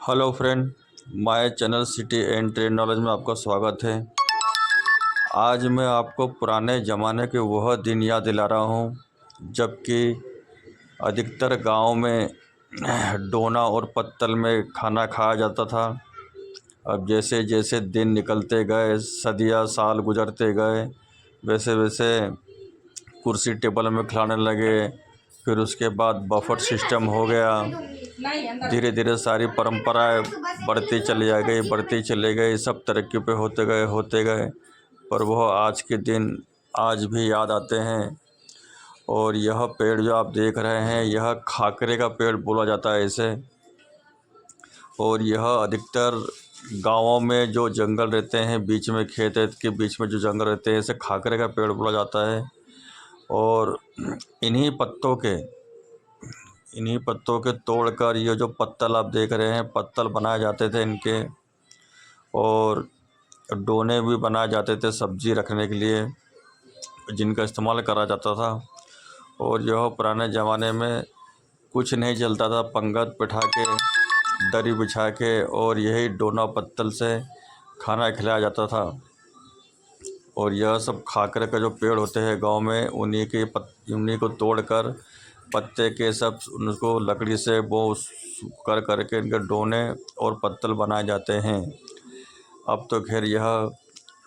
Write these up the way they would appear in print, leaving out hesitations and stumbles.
Hello friend, my channel city and trade knowledge में आपका स्वागत है। आज मैं आपको पुराने ज़माने के वह दिन याद दिला रहा हूँ जबकि अधिकतर गांव में डोना और पत्तल में खाना खाया जाता था। अब जैसे जैसे दिन निकलते गए, सदियाँ साल गुजरते गए, वैसे वैसे कुर्सी टेबल में खिलाने लगे। फिर उसके बाद बफर सिस्टम हो गया। धीरे धीरे सारी परंपराएं बढ़ती चली गई। सब तरक्की पे होते गए, पर वह आज के दिन आज भी याद आते हैं। और यह पेड़ जो आप देख रहे हैं, यह खाकरे का पेड़ बोला जाता है इसे। और यह अधिकतर गांवों में जो जंगल रहते हैं, बीच में खेत के बीच में जो जंगल रहते हैं, इसे खाकरे का पेड़ बोला जाता है। और इन्हीं पत्तों के तोड़कर ये जो पत्तल आप देख रहे हैं, पत्तल बनाए जाते थे इनके। और डोने भी बनाए जाते थे सब्जी रखने के लिए, जिनका इस्तेमाल करा जाता था। और यह पुराने ज़माने में कुछ नहीं चलता था, पंगत बिठा के, दरी बिछा के, और यही डोना पत्तल से खाना खिलाया जाता था। और यह सब खाकर का जो पेड़ होते हैं गांव में, उन्हीं को तोड़कर पत्ते के सब उनको लकड़ी से वो करके इनके डोने और पत्तल बनाए जाते हैं। अब तो खैर यह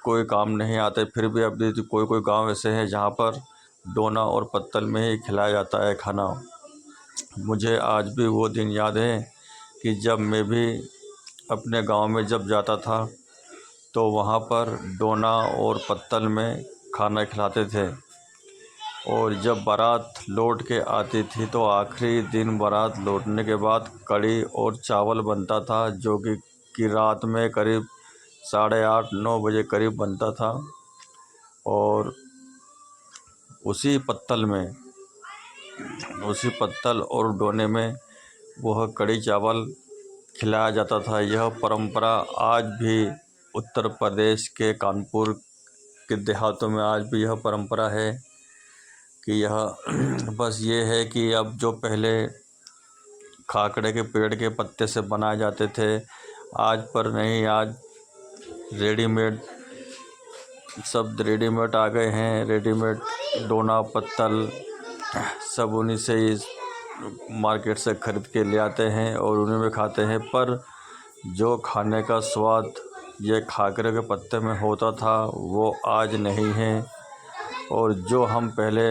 कोई काम नहीं आते, फिर भी अब भी कोई गांव ऐसे हैं जहां पर डोना और पत्तल में ही खिलाया जाता है खाना। मुझे आज भी वो दिन याद है कि जब मैं भी अपने गांव में जब जाता था तो वहाँ पर डोना और पत्तल में खाना खिलाते थे। और जब बारात लौट के आती थी तो आखिरी दिन बारात लौटने के बाद कढ़ी और चावल बनता था, जो कि रात में करीब 8:30-9 बजे करीब बनता था। और उसी पत्तल और डोने में वह कढ़ी चावल खिलाया जाता था। यह परंपरा आज भी उत्तर प्रदेश के कानपुर के देहातों में आज भी यह परंपरा है कि यह बस ये है कि अब जो पहले खाकड़े के पेड़ के पत्ते से बनाए जाते थे, आज पर नहीं। आज रेडीमेड आ गए हैं। रेडीमेड डोना पत्तल सब उन्हीं से ही मार्केट से ख़रीद के ले आते हैं और उन्हीं में खाते हैं। पर जो खाने का स्वाद ये खाकरे के पत्ते में होता था वो आज नहीं है। और जो हम पहले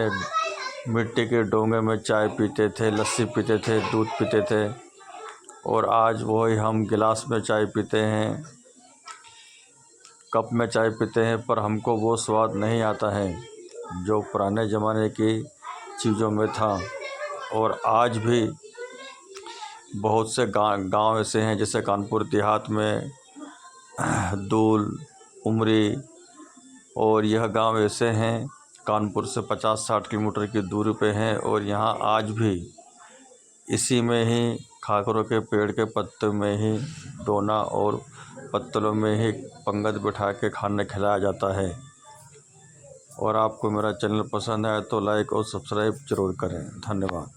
मिट्टी के डोंगे में चाय पीते थे, लस्सी पीते थे, दूध पीते थे, और आज वही हम गिलास में चाय पीते हैं, कप में चाय पीते हैं, पर हमको वो स्वाद नहीं आता है जो पुराने ज़माने की चीज़ों में था। और आज भी बहुत से गांव ऐसे हैं, जैसे कानपुर देहात में दूल, उमरी, और यह गांव ऐसे हैं कानपुर से 50-60 किलोमीटर की दूरी पे हैं। और यहाँ आज भी इसी में ही खाकरों के पेड़ के पत्ते में ही डोना और पत्तलों में ही पंगत बिठा के खाना खिलाया जाता है। और आपको मेरा चैनल पसंद आए तो लाइक और सब्सक्राइब ज़रूर करें। धन्यवाद।